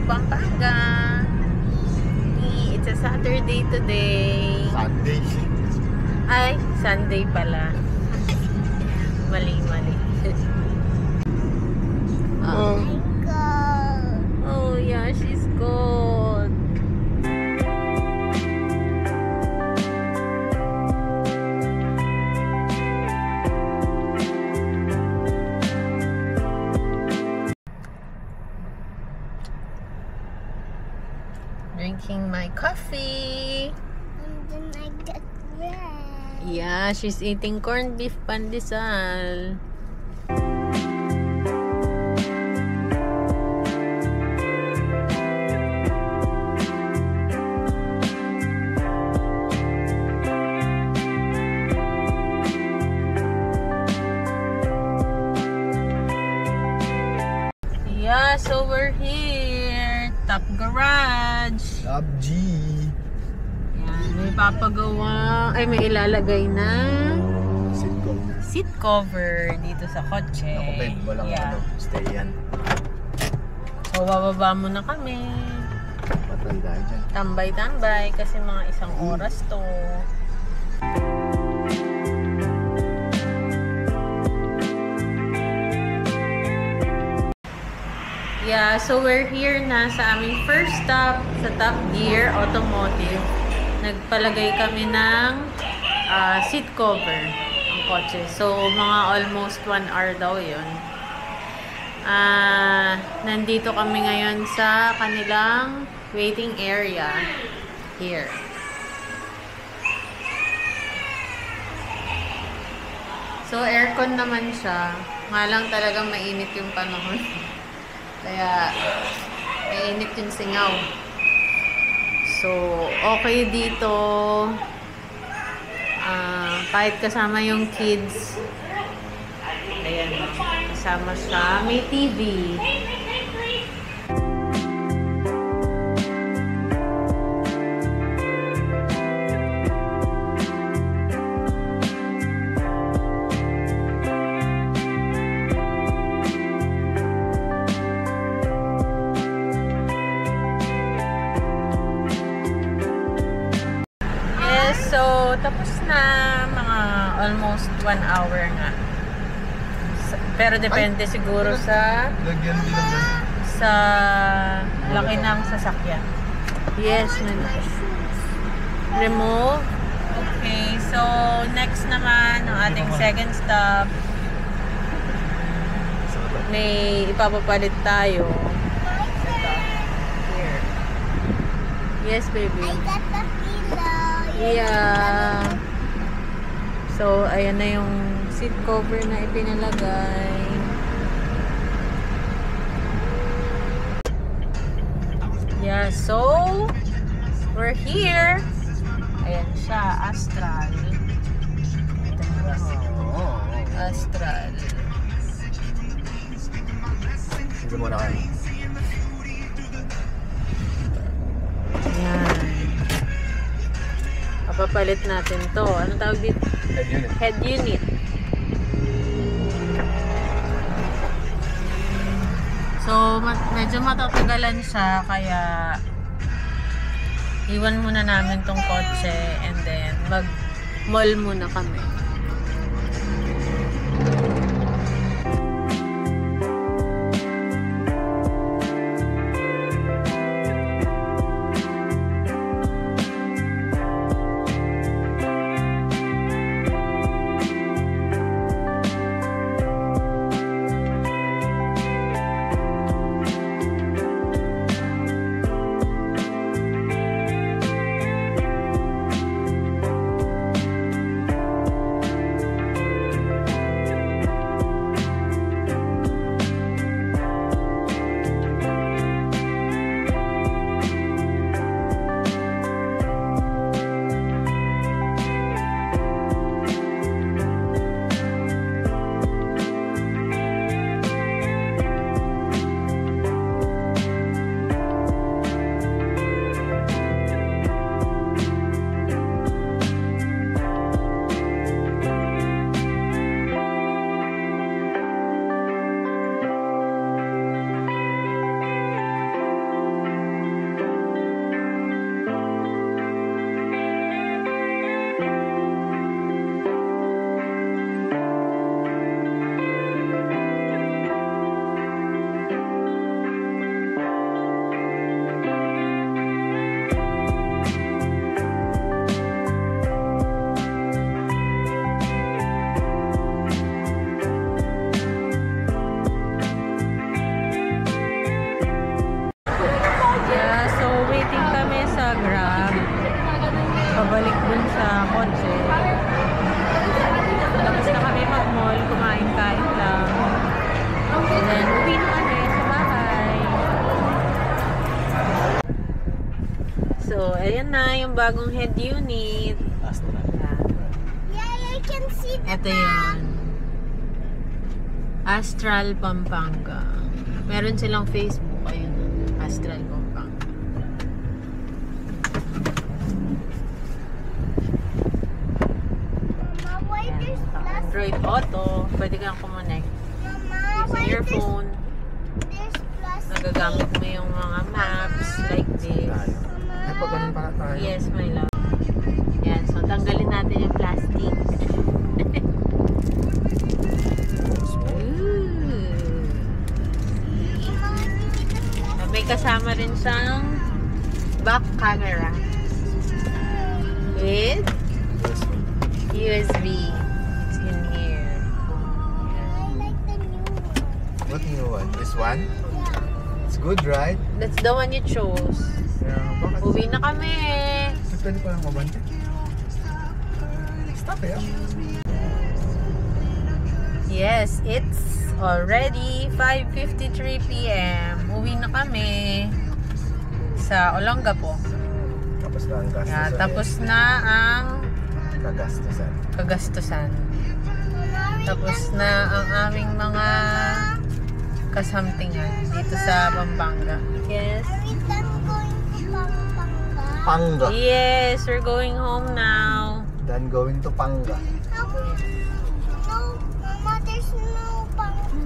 Pampanga. It's a Saturday today. Sunday. Ay, Sunday pala. Mali. Oh. Oh yeah, she's good. Drinking my coffee. And then I get red. Yeah, she's eating corned beef pandesal. Yeah, so we're here. Top Garage. Top G. Yan, may papagawa. Ay, may ilalagay na seat cover dito sa kotse. Ako, babe, walang stay yan. So, bababa muna kami. Matanda dyan. Tambay-tambay kasi mga isang oras to. Yeah, so we're here na sa aming first stop sa Top Gear Automotive. Nagpalagay kami ng seat cover ang kotse. So, mga almost 1 hour daw yun. Nandito kami ngayon sa kanilang waiting area here. So, aircon naman siya. Nga lang talagang mainit yung panahon. Kaya, mainit yung singaw. So, okay dito. Kahit kasama yung kids. Ayan. Kasama siya. May TV. So, tapos na mga almost 1 hour nga. Pero depende siguro sa Lagyan din naman. sa laki ng sasakyan. Yes, remove. Okay, so next naman ang ating second stop. May ipapapalit tayo. Here. Yes, baby. I got the pillow. Yeah. So, ayan na yung seat cover na ipinalagay. Yeah, so we're here. Ayan siya, Astral. Astral. Sige muna kayo. Ayan. Papapalit natin to. Anong tawag dito? Head unit. Head unit. So, medyo matatagalan siya, kaya iwan muna namin tong kotse and then mag-mall muna kami. kotse. Tapos na kami mag-mall, kumain-kain lang. And then, uwi na kami sa bahay. So, ayan na yung bagong head unit. Astra. Yeah, I can see the Ito yun. Astral Pampanga. Meron silang Facebook. Ayun. Astral Pampanga. Mama, why there's plastic? Android Auto. Pwede kang kumonect. Mama, why Using your there's phone. plastic? Nagagamit mo yung mga maps like this. Tayo. Ay, pag ganun pala tayo. Yes, my love. Yan. So, tanggalin natin yung plastic. Ooh. May kasama rin siyang back camera with USB. It's in here. I like the new one. What new one? This one? Yeah. It's good, right? That's the one you chose. Yeah, bakit? Uwi na kami. Pwede pa lang mabante. Stop eh. Yes, it's already 5:53 p.m. Uwi na kami sa Olongapo. Tapos na ang gastusan. Yeah, tapos na ang Kagastusan. kagastusan. Mama, Tapos na ang aming mga kasamtingan dito sa Pampanga. Yes. are we done going to Pampanga? Panga. Yes, we're going home now. Then going to Panga. No, Mama, there's no Pampanga.